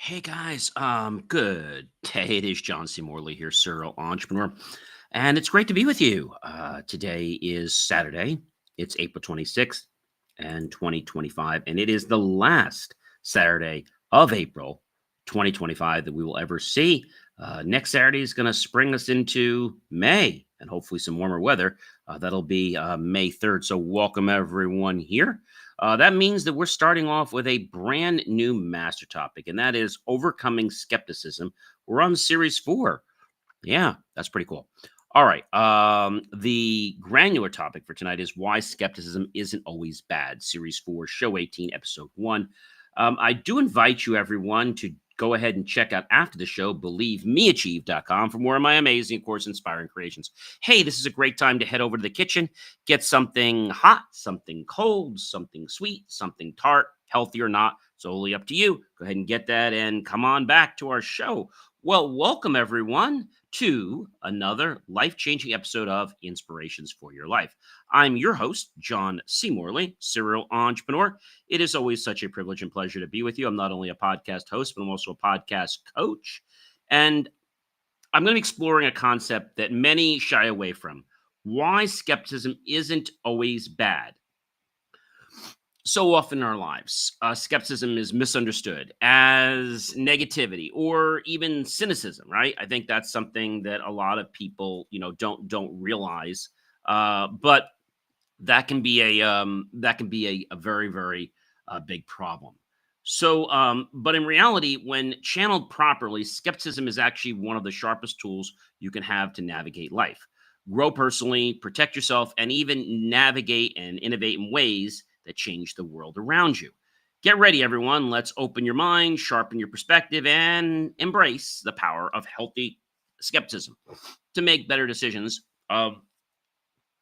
Hey guys, good day. It is John C. Morley here, serial entrepreneur, and it's great to be with you. Today is Saturday. It's April 26th and 2025, and it is the last Saturday of April 2025 that we will ever see. Next Saturday is going to spring us into May and hopefully some warmer weather. That'll be May 3rd. So, welcome everyone here. That means that we're starting off with a brand new master topic, and that is overcoming skepticism. We're on series four. Yeah, that's pretty cool. All right. The granular topic for tonight is why skepticism isn't always bad. Series four, show 18, episode one. I do invite you, everyone, to go ahead and check out after the show, believemeachieve.com for more of my amazing, of course, inspiring creations. Hey, this is a great time to head over to the kitchen, get something hot, something cold, something sweet, something tart, healthy or not. It's only up to you. Go ahead and get that and come on back to our show. Well, welcome everyone to another life-changing episode of Inspirations for Your Life. I'm your host, John C. Morley, serial entrepreneur. It is always such a privilege and pleasure to be with you. I'm not only a podcast host, but I'm also a podcast coach. And I'm going to be exploring a concept that many shy away from: why skepticism isn't always bad. So often in our lives, skepticism is misunderstood as negativity or even cynicism, right? I think that's something that a lot of people, don't realize. But that can be a very very big problem. But in reality, when channeled properly, skepticism is actually one of the sharpest tools you can have to navigate life, grow personally, protect yourself, and even navigate and innovate in ways that change the world around you. Get ready, everyone. Let's open your mind, sharpen your perspective, and embrace the power of healthy skepticism to make better decisions,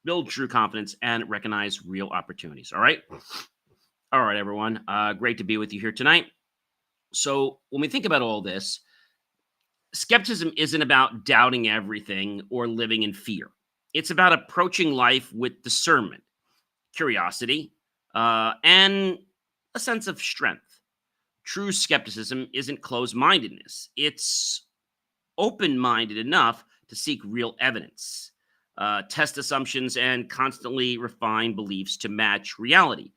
build true confidence, and recognize real opportunities. All right. All right, everyone. Great to be with you here tonight. So, when we think about all this, skepticism isn't about doubting everything or living in fear. It's about approaching life with discernment, curiosity, and a sense of strength. True skepticism isn't closed mindedness, it's open minded enough to seek real evidence, test assumptions, and constantly refine beliefs to match reality.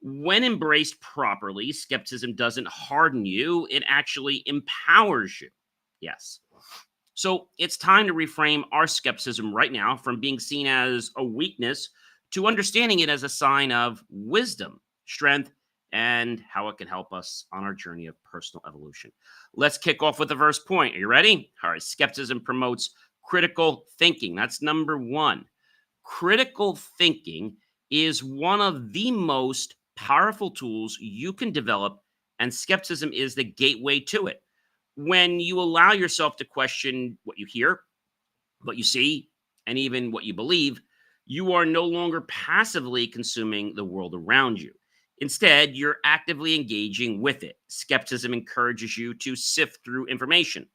When embraced properly, skepticism doesn't harden you, it actually empowers you. Yes. So it's time to reframe our skepticism right now from being seen as a weakness to understanding it as a sign of wisdom, strength, and how it can help us on our journey of personal evolution. Let's kick off with the first point. Are you ready? All right. Skepticism promotes critical thinking. That's number one. Critical thinking is one of the most powerful tools you can develop, and skepticism is the gateway to it. When you allow yourself to question what you hear, what you see, and even what you believe, you are no longer passively consuming the world around you. Instead, you're actively engaging with it. Skepticism encourages you to sift through information,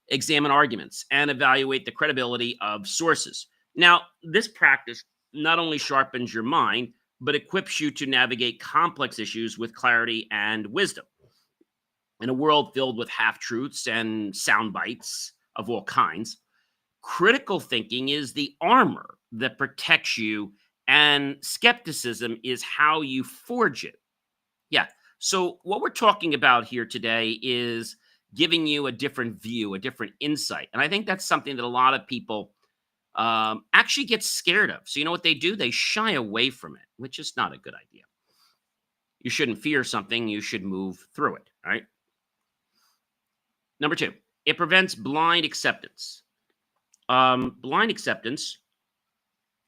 examine arguments, and evaluate the credibility of sources. Now, this practice not only sharpens your mind, but equips you to navigate complex issues with clarity and wisdom. In a world filled with half truths and sound bites of all kinds, critical thinking is the armor that protects you, and skepticism is how you forge it. Yeah. So, what we're talking about here today is giving you a different view, a different insight. And I think that's something that a lot of people actually get scared of. So, you know what they do? They shy away from it, which is not a good idea. You shouldn't fear something, you should move through it. All right. Number two, it prevents blind acceptance. Blind acceptance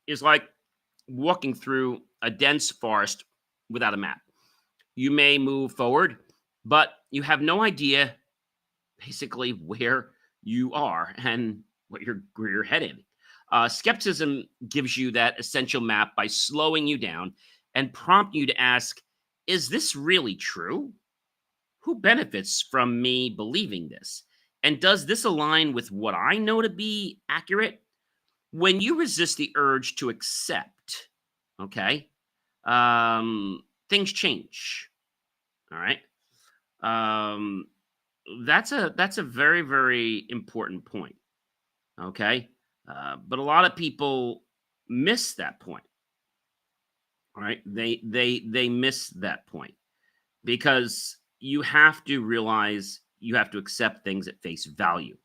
is like walking through a dense forest without a map. You may move forward, but you have no idea basically where you are and where you're headed. Skepticism gives you that essential map by slowing you down and prompting you to ask, is this really true? Who benefits from me believing this? And does this align with what I know to be accurate? When you resist the urge to accept, okay, things change. All right. Um, that's a very, very important point. Okay. But a lot of people miss that point. All right. They miss that point because you have to realize you have to accept things at face value.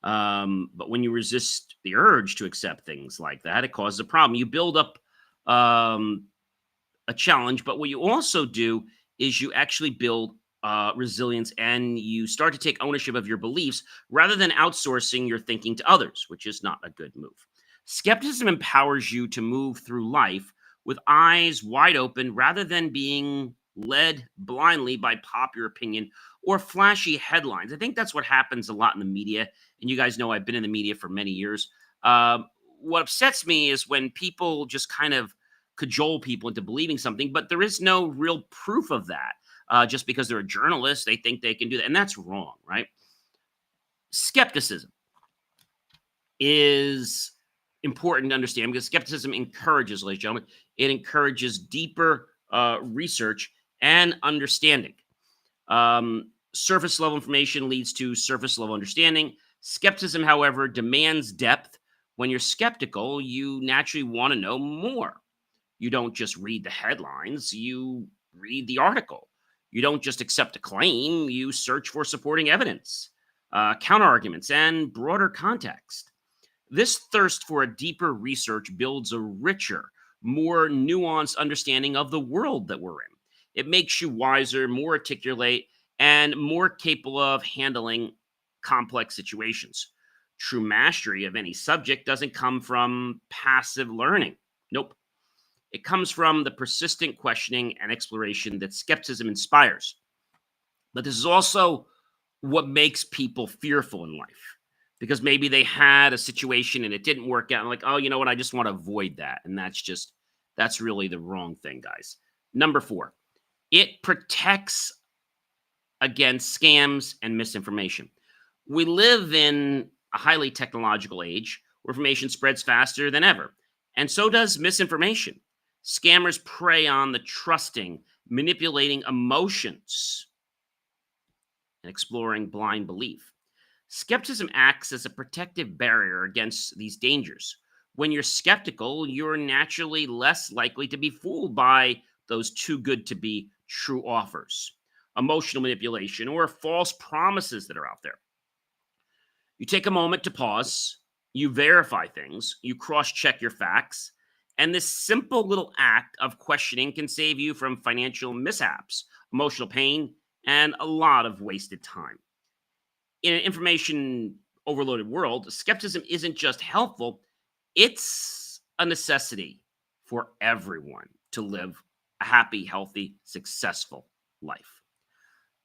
But when you resist the urge to accept things like that, it causes a problem. You build up um, a challenge, but what you also do is you actually build resilience and you start to take ownership of your beliefs rather than outsourcing your thinking to others, which is not a good move. Skepticism empowers you to move through life with eyes wide open rather than being led blindly by popular opinion or flashy headlines. I think that's what happens a lot in the media. And you guys know I've been in the media for many years. What upsets me is when people just kind of cajole people into believing something, but there is no real proof of that. Just because they're a journalist, they think they can do that, and that's wrong, right? Skepticism is important to understand because skepticism encourages, ladies and gentlemen, it encourages deeper research and understanding. Surface level information leads to surface level understanding. Skepticism, however, demands depth. When you're skeptical, you naturally want to know more. You don't just read the headlines, you read the article. You don't just accept a claim, you search for supporting evidence, counterarguments, and broader context. This thirst for a deeper research builds a richer, more nuanced understanding of the world that we're in. It makes you wiser, more articulate, and more capable of handling complex situations. True mastery of any subject doesn't come from passive learning. Nope. It comes from the persistent questioning and exploration that skepticism inspires. But this is also what makes people fearful in life because maybe they had a situation and it didn't work out. And like, oh, you know what? I just want to avoid that. And that's really the wrong thing, guys. Number four, it protects against scams and misinformation. We live in a highly technological age where information spreads faster than ever, and so does misinformation. Scammers prey on the trusting, manipulating emotions, and exploring blind belief. Skepticism acts as a protective barrier against these dangers. When you're skeptical, you're naturally less likely to be fooled by those too good to be true offers, emotional manipulation, or false promises that are out there. You take a moment to pause, you verify things, you cross check your facts, and this simple little act of questioning can save you from financial mishaps, emotional pain, and a lot of wasted time. In an information overloaded world, skepticism isn't just helpful, it's a necessity for everyone to live a happy, healthy, successful life.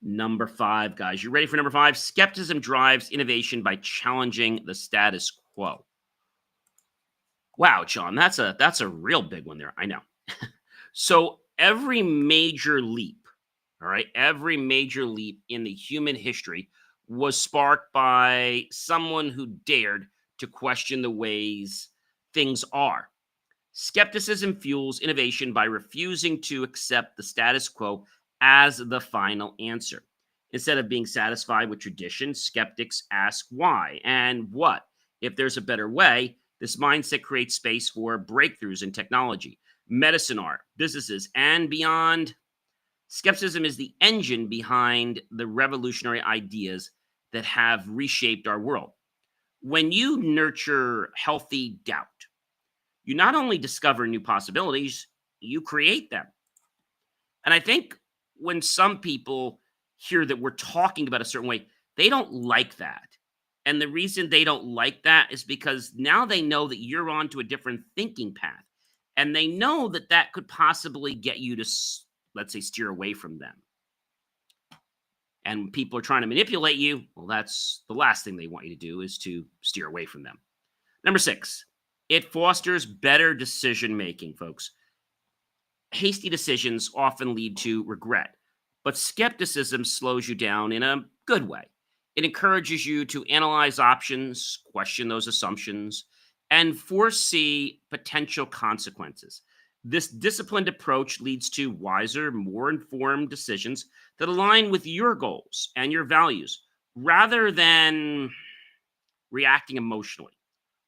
Number five, guys, you ready for number five? Skepticism drives innovation by challenging the status quo. Wow, John, that's a real big one there. I know. So every major leap, all right, every major leap in the human history was sparked by someone who dared to question the ways things are. Skepticism fuels innovation by refusing to accept the status quo as the final answer. Instead of being satisfied with tradition, skeptics ask why and what. If there's a better way, this mindset creates space for breakthroughs in technology, medicine, art, businesses, and beyond. Skepticism is the engine behind the revolutionary ideas that have reshaped our world. When you nurture healthy doubt, you not only discover new possibilities, you create them. And I think when some people hear that we're talking about a certain way, they don't like that. And the reason they don't like that is because now they know that you're on to a different thinking path. And they know that that could possibly get you to, let's say, steer away from them. And when people are trying to manipulate you, well, that's the last thing they want you to do is to steer away from them. Number six, it fosters better decision making, folks. Hasty decisions often lead to regret, but skepticism slows you down in a good way. It encourages you to analyze options, question those assumptions, and foresee potential consequences. This disciplined approach leads to wiser, more informed decisions that align with your goals and your values rather than reacting emotionally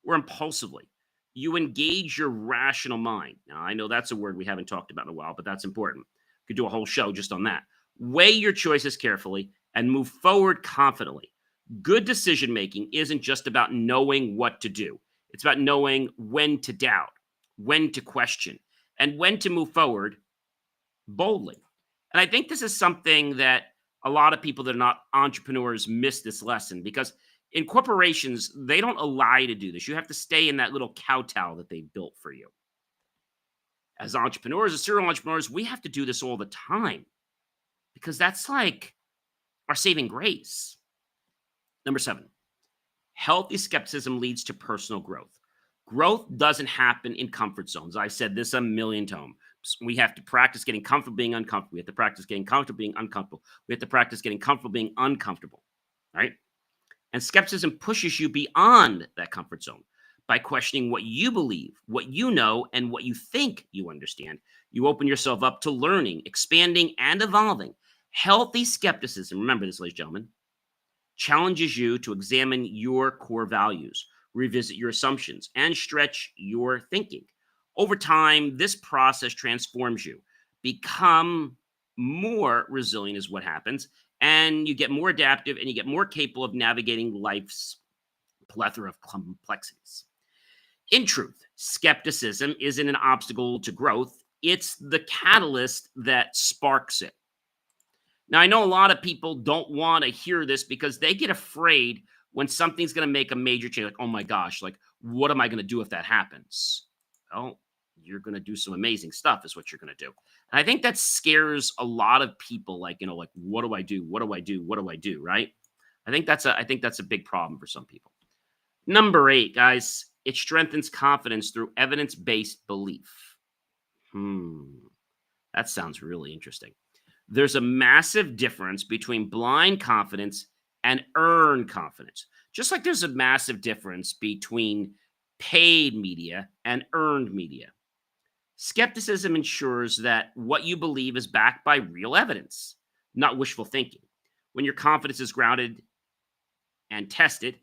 or impulsively. You engage your rational mind. Now, I know that's a word we haven't talked about in a while, but that's important. We could do a whole show just on that. Weigh your choices carefully and move forward confidently. Good decision making isn't just about knowing what to do, it's about knowing when to doubt, when to question, and when to move forward boldly. And I think this is something that a lot of people that are not entrepreneurs miss this lesson because in corporations, they don't allow you to do this. You have to stay in that little kowtow that they built for you. As entrepreneurs, as serial entrepreneurs, we have to do this all the time because that's like our saving grace. Number 7, healthy skepticism leads to personal growth. Growth doesn't happen in comfort zones. I said this a million times. We have to practice getting comfortable being uncomfortable. We have to practice getting comfortable being uncomfortable. We have to practice getting comfortable being uncomfortable, right? And skepticism pushes you beyond that comfort zone by questioning what you believe, what you know, and what you think you understand. You open yourself up to learning, expanding, and evolving. Healthy skepticism, remember this, ladies and gentlemen, challenges you to examine your core values, revisit your assumptions, and stretch your thinking. Over time, this process transforms you. Become more resilient, is what happens, and you get more adaptive and you get more capable of navigating life's plethora of complexities. In truth, skepticism isn't an obstacle to growth, it's the catalyst that sparks it. Now, I know a lot of people don't want to hear this because they get afraid when something's going to make a major change. Like, oh my gosh, like, what am I going to do if that happens? Well, you're going to do some amazing stuff, is what you're going to do. And I think that scares a lot of people. Like, like, what do I do? What do I do? What do I do? Right? I think that's a big problem for some people. Number 8, guys, it strengthens confidence through evidence-based belief. That sounds really interesting. There's a massive difference between blind confidence and earned confidence. Just like there's a massive difference between paid media and earned media. Skepticism ensures that what you believe is backed by real evidence, not wishful thinking. When your confidence is grounded and tested,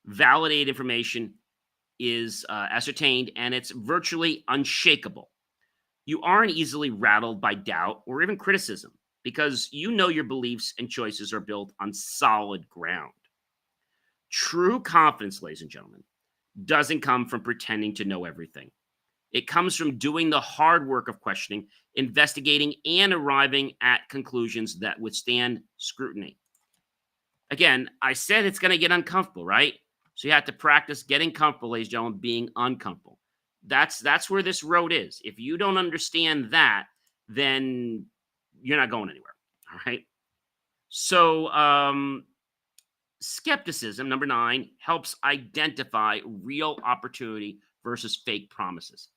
validated information is ascertained, and it's virtually unshakable. You aren't easily rattled by doubt or even criticism because you know your beliefs and choices are built on solid ground. True confidence, ladies and gentlemen, doesn't come from pretending to know everything. It comes from doing the hard work of questioning, investigating, and arriving at conclusions that withstand scrutiny. Again, I said it's going to get uncomfortable, right? So you have to practice getting comfortable, ladies and gentlemen, being uncomfortable. That's where this road is. If you don't understand that, then you're not going anywhere. All right. So skepticism, number 9, helps identify real opportunity versus fake promises.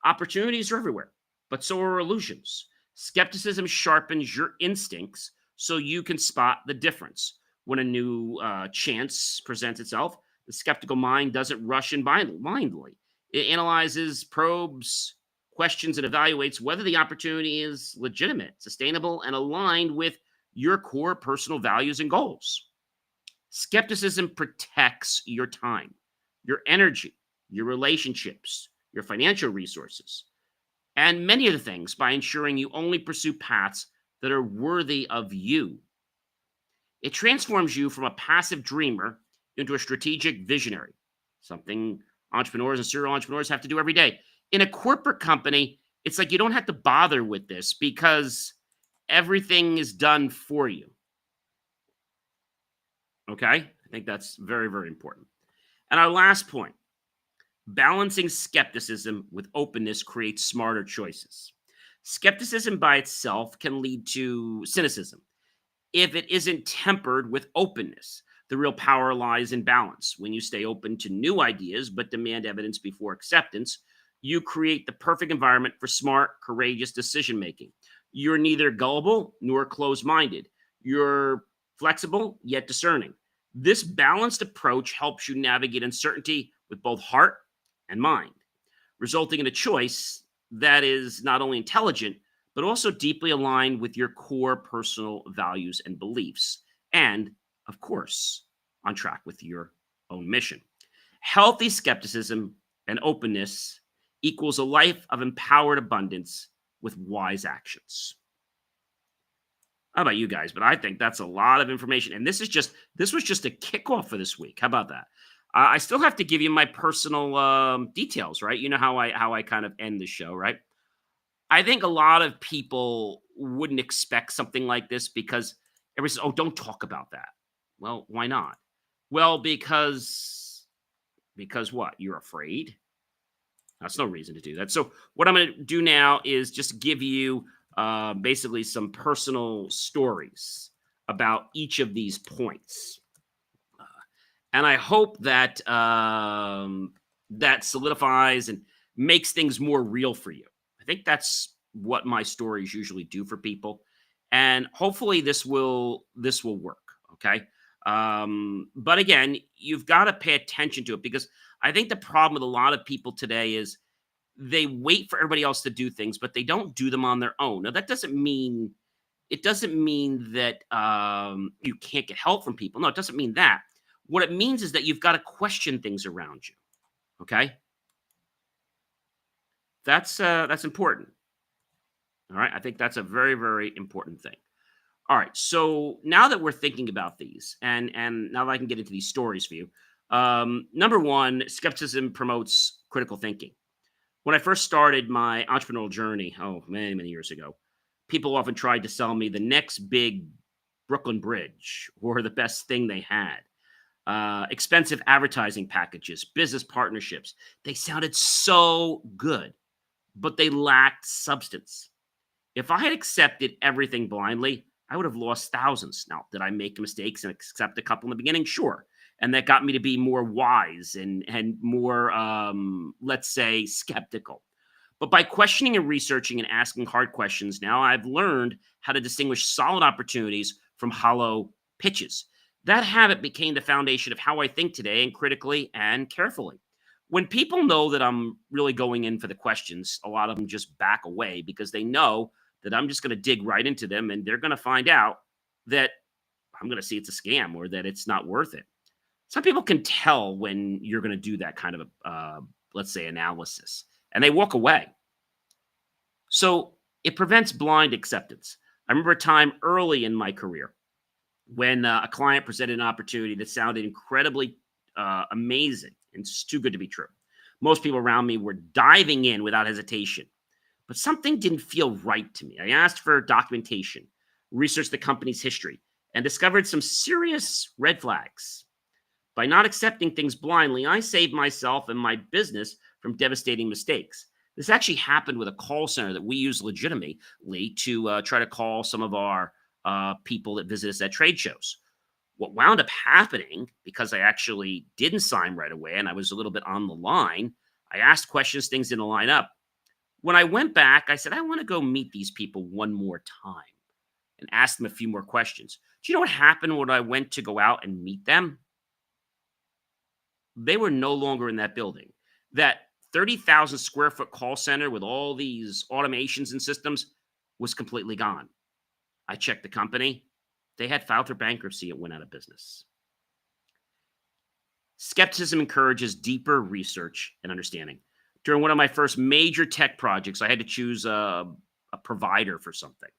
Opportunities are everywhere, but so are illusions. Skepticism sharpens your instincts so you can spot the difference. When a new chance presents itself, the skeptical mind doesn't rush in blindly. It analyzes, probes, questions, and evaluates whether the opportunity is legitimate, sustainable, and aligned with your core personal values and goals. Skepticism protects your time, your energy, your relationships, your financial resources, and many other things by ensuring you only pursue paths that are worthy of you. It transforms you from a passive dreamer into a strategic visionary, something entrepreneurs and serial entrepreneurs have to do every day. In a corporate company, it's like you don't have to bother with this because everything is done for you. Okay? I think that's very, very important. And our last point, balancing skepticism with openness creates smarter choices. Skepticism by itself can lead to cynicism if it isn't tempered with openness. The real power lies in balance. When you stay open to new ideas but demand evidence before acceptance, you create the perfect environment for smart, courageous decision making. You're neither gullible nor closed minded. You're flexible yet discerning. This balanced approach helps you navigate uncertainty with both heart and mind, resulting in a choice that is not only intelligent, but also deeply aligned with your core personal values and beliefs. And, of course, on track with your own mission. Healthy skepticism and openness equals a life of empowered abundance with wise actions. How about you guys? But I think that's a lot of information. And this was just a kickoff for this week. How about that? I still have to give you my personal details, right? You know how I kind of end the show, right? I think a lot of people wouldn't expect something like this because everybody says, "Oh, don't talk about that." Well, why not? Well, because what? You're afraid? That's no reason to do that. So what I'm going to do now is just give you basically some personal stories about each of these points, and I hope that that solidifies and makes things more real for you. I think that's what my stories usually do for people, and hopefully this will work. Okay. But again, you've got to pay attention to it because I think the problem with a lot of people today is they wait for everybody else to do things, but they don't do them on their own. Now, that doesn't mean that you can't get help from people. No, it doesn't mean that. What it means is that you've got to question things around you. Okay, that's important. All right, I think that's a very very important thing. All right, so now that we're thinking about these, and now that I can get into these stories for you, number one, skepticism promotes critical thinking. When I first started my entrepreneurial journey, oh, many, many years ago, people often tried to sell me the next big Brooklyn Bridge or the best thing they had. Expensive advertising packages, business partnerships. They sounded so good, but they lacked substance. If I had accepted everything blindly, I would have lost thousands. Now, did I make mistakes and accept a couple in the beginning? Sure. And that got me to be more wise and more, let's say, skeptical. But by questioning and researching and asking hard questions, now I've learned how to distinguish solid opportunities from hollow pitches. That habit became the foundation of how I think today and critically and carefully. When people know that I'm really going in for the questions, a lot of them just back away because they know that I'm just going to dig right into them and they're going to find out that I'm going to see it's a scam or that it's not worth it. Some people can tell when you're going to do that kind of let's say, analysis, and they walk away. So it prevents blind acceptance. I remember a time early in my career when a client presented an opportunity that sounded incredibly amazing and it's too good to be true. Most people around me were diving in without hesitation, but something didn't feel right to me. I asked for documentation, researched the company's history, and discovered some serious red flags. By not accepting things blindly, I saved myself and my business from devastating mistakes. This actually happened with a call center that we use legitimately to try to call some of our people that visit us at trade shows. What wound up happening, because I actually didn't sign right away and I was a little bit on the line, I asked questions, things didn't line up. When I went back, I said, I want to go meet these people one more time and ask them a few more questions. Do you know what happened when I went to go out and meet them? They were no longer in that building. That 30,000 square foot call center with all these automations and systems was completely gone. I checked the company. They had filed for bankruptcy. It went out of business. Skepticism encourages deeper research and understanding. During one of my first major tech projects, I had to choose a provider for something.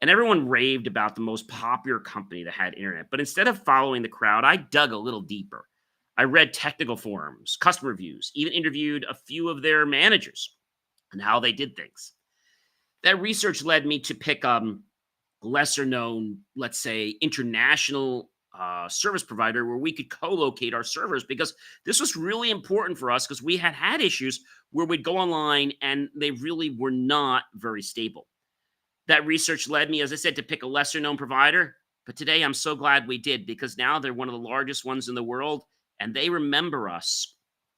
And everyone raved about the most popular company that had internet. But instead of following the crowd, I dug a little deeper. I read technical forums, customer reviews, even interviewed a few of their managers and how they did things. That research led me to pick lesser known, let's say, international service provider where we could co-locate our servers because this was really important for us because we had issues where we'd go online and they really were not very stable. That research led me, as I said, to pick a lesser known provider. But today I'm so glad we did because now they're one of the largest ones in the world and they remember us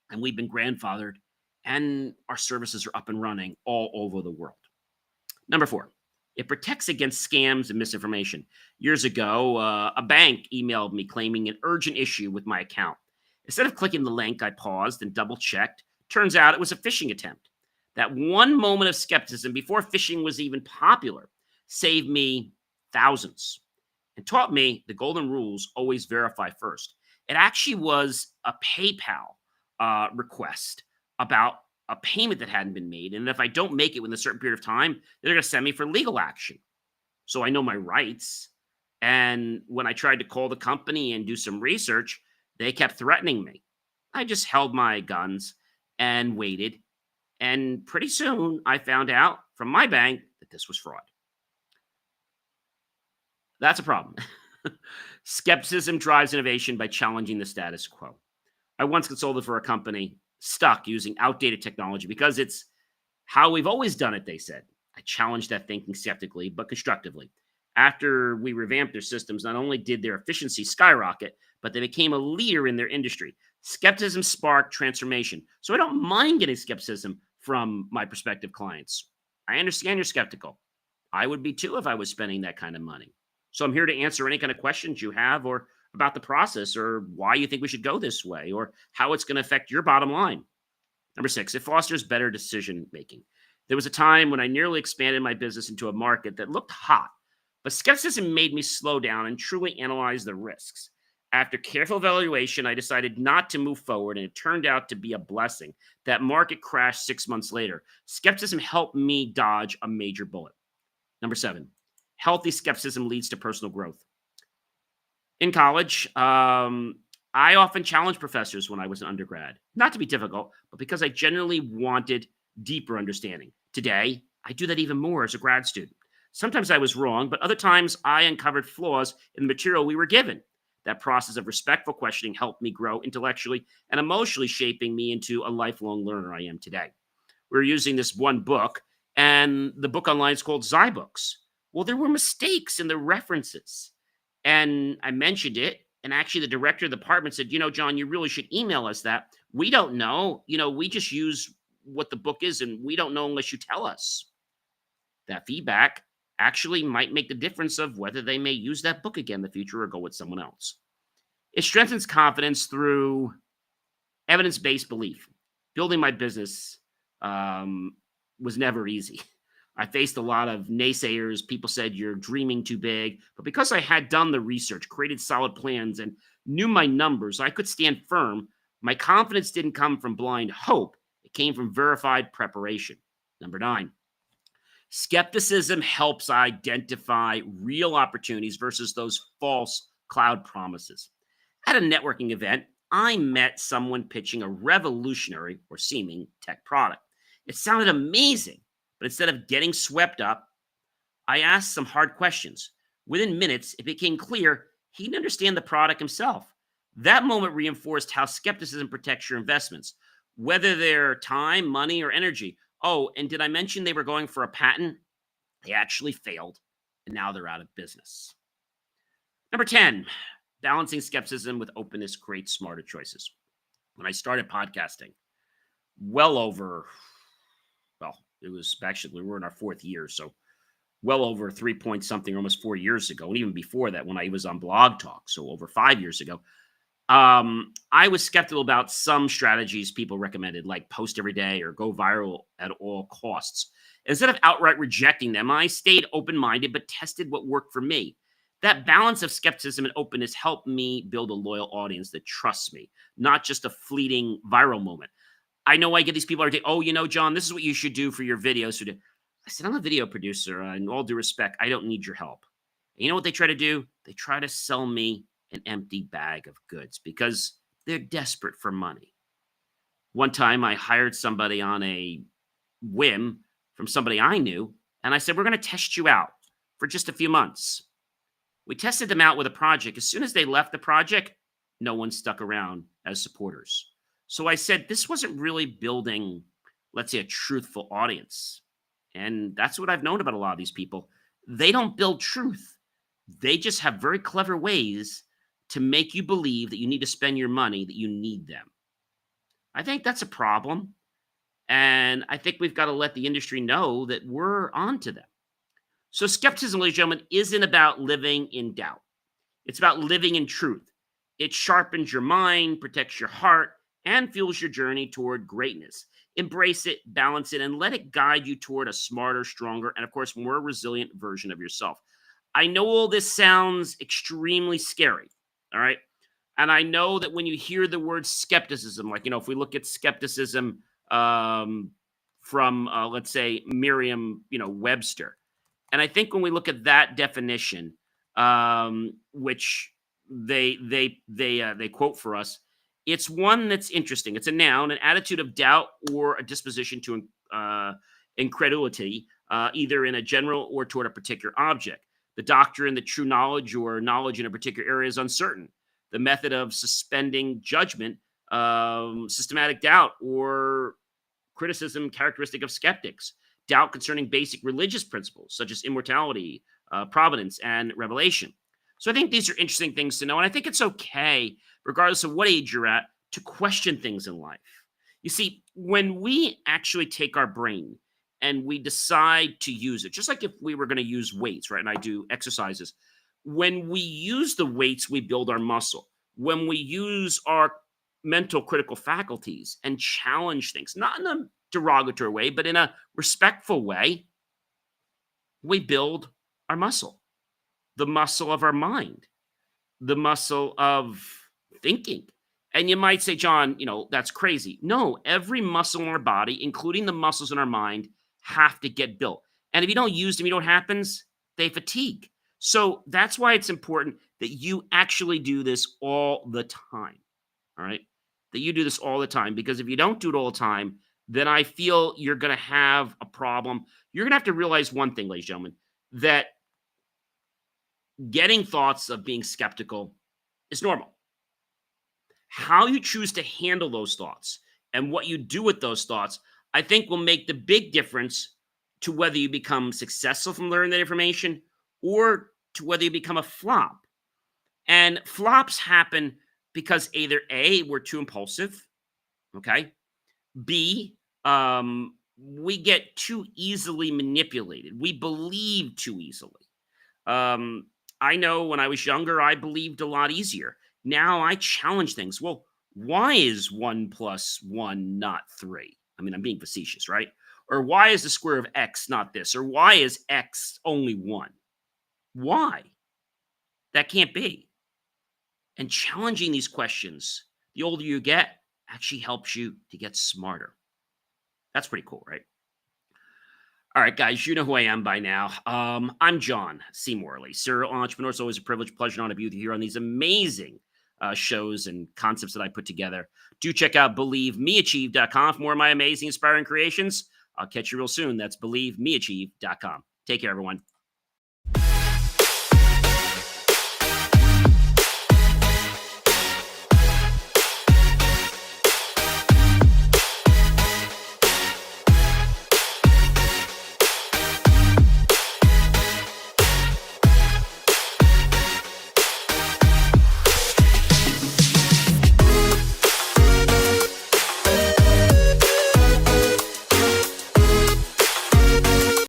and we've been grandfathered and our services are up and running all over the world. Number 4, it protects against scams and misinformation. Years ago, a bank emailed me claiming an urgent issue with my account. Instead of clicking the link, I paused and double checked. Turns out it was a phishing attempt. That one moment of skepticism before phishing was even popular saved me thousands and taught me the golden rules: always verify first. It actually was a PayPal request about a payment that hadn't been made. And if I don't make it within a certain period of time, they're going to send me for legal action. So I know my rights. And when I tried to call the company and do some research, they kept threatening me. I just held my guns and waited. And pretty soon I found out from my bank that this was fraud. That's a problem. Skepticism drives innovation by challenging the status quo. I once consulted for a company stuck using outdated technology because it's how we've always done it, they said. I challenged that thinking skeptically, but constructively. After we revamped their systems, not only did their efficiency skyrocket, but they became a leader in their industry. Skepticism sparked transformation. So I don't mind getting skepticism from my prospective clients. I understand you're skeptical. I would be too if I was spending that kind of money. So I'm here to answer any kind of questions you have or about the process or why you think we should go this way or how it's going to affect your bottom line. Number six, it fosters better decision making. There was a time when I nearly expanded my business into a market that looked hot, but skepticism made me slow down and truly analyze the risks. After careful evaluation, I decided not to move forward, and it turned out to be a blessing. That market crashed 6 months later. Skepticism helped me dodge a major bullet. Number seven, healthy skepticism leads to personal growth. In college, I often challenged professors when I was an undergrad, not to be difficult, but because I genuinely wanted deeper understanding. Today, I do that even more as a grad student. Sometimes I was wrong, but other times I uncovered flaws in the material we were given. That process of respectful questioning helped me grow intellectually and emotionally, shaping me into a lifelong learner I am today. We're using this one book, and the book online is called Zybooks. Well, there were mistakes in the references, and I mentioned it. And actually, the director of the department said, John, you really should email us that. We don't know. We just use what the book is, and we don't know unless you tell us. That feedback actually might make the difference of whether they may use that book again in the future or go with someone else. It strengthens confidence through evidence-based belief. Building my business was never easy. I faced a lot of naysayers. People said you're dreaming too big. But because I had done the research, created solid plans, and knew my numbers, I could stand firm. My confidence didn't come from blind hope. It came from verified preparation. Number nine, skepticism helps identify real opportunities versus those false cloud promises. At a networking event, I met someone pitching a revolutionary or seeming tech product. It sounded amazing. But instead of getting swept up, I asked some hard questions. Within minutes, it became clear he didn't understand the product himself. That moment reinforced how skepticism protects your investments, whether they're time, money, or energy. Oh, and did I mention they were going for a patent? They actually failed, and now they're out of business. Number 10, balancing skepticism with openness creates smarter choices. When I started podcasting, well over, well, it was actually, we were in our fourth year. So well over 3 point something, almost 4 years ago. And even before that, when I was on Blog Talk, so over 5 years ago, I was skeptical about some strategies people recommended, like post every day or go viral at all costs. Instead of outright rejecting them, I stayed open-minded, but tested what worked for me. That balance of skepticism and openness helped me build a loyal audience that trusts me, not just a fleeting viral moment. I know I get these people every day, oh, John, this is what you should do for your videos. I said, I'm a video producer. In all due respect, I don't need your help. And you know what they try to do? They try to sell me an empty bag of goods because they're desperate for money. One time I hired somebody on a whim from somebody I knew, and I said, we're going to test you out for just a few months. We tested them out with a project. As soon as they left the project, no one stuck around as supporters. So I said, this wasn't really building, let's say, a truthful audience. And that's what I've known about a lot of these people. They don't build truth. They just have very clever ways to make you believe that you need to spend your money, that you need them. I think that's a problem. And I think we've got to let the industry know that we're onto them. So skepticism, ladies and gentlemen, isn't about living in doubt. It's about living in truth. It sharpens your mind, protects your heart, and fuels your journey toward greatness. Embrace it, balance it, and let it guide you toward a smarter, stronger, and of course, more resilient version of yourself. I know all this sounds extremely scary. All right. And I know that when you hear the word skepticism, like, if we look at skepticism um, from, let's say, Merriam, Webster, and I think when we look at that definition, which they quote for us, it's one that's interesting. It's a noun, an attitude of doubt or a disposition to incredulity, either in a general or toward a particular object. The doctrine that true knowledge or knowledge in a particular area is uncertain. The method of suspending judgment, systematic doubt, or criticism characteristic of skeptics. Doubt concerning basic religious principles such as immortality, providence, and revelation. So I think these are interesting things to know. And I think it's okay, regardless of what age you're at, to question things in life. You see, when we actually take our brain and we decide to use it, just like if we were going to use weights, right? And I do exercises. When we use the weights, we build our muscle. When we use our mental critical faculties and challenge things, not in a derogatory way, but in a respectful way, we build our muscle, the muscle of our mind, the muscle of thinking. And you might say, John, that's crazy. No, every muscle in our body, including the muscles in our mind, have to get built. And if you don't use them, what happens? They fatigue. So that's why it's important that you actually do this all the time. All right. That you do this all the time, because if you don't do it all the time, then I feel you're going to have a problem. You're going to have to realize one thing, ladies and gentlemen, that getting thoughts of being skeptical is normal. How you choose to handle those thoughts and what you do with those thoughts, I think will make the big difference to whether you become successful from learning that information or to whether you become a flop. And flops happen because either A, we're too impulsive, okay? B, we get too easily manipulated. We believe too easily. I know when I was younger, I believed a lot easier. Now I challenge things. Well, why is 1 + 1 not 3? I mean, I'm being facetious, right? Or why is the square of X not this? Or why is X only 1? Why? That can't be. And challenging these questions, the older you get, actually helps you to get smarter. That's pretty cool, right? All right, guys, you know who I am by now. I'm John C. Morley, serial entrepreneur. It's always a privilege, pleasure, and honor to be with you here on these amazing shows and concepts that I put together. Do check out believemeachieve.com for more of my amazing, inspiring creations. I'll catch you real soon. That's believemeachieve.com. Take care, everyone.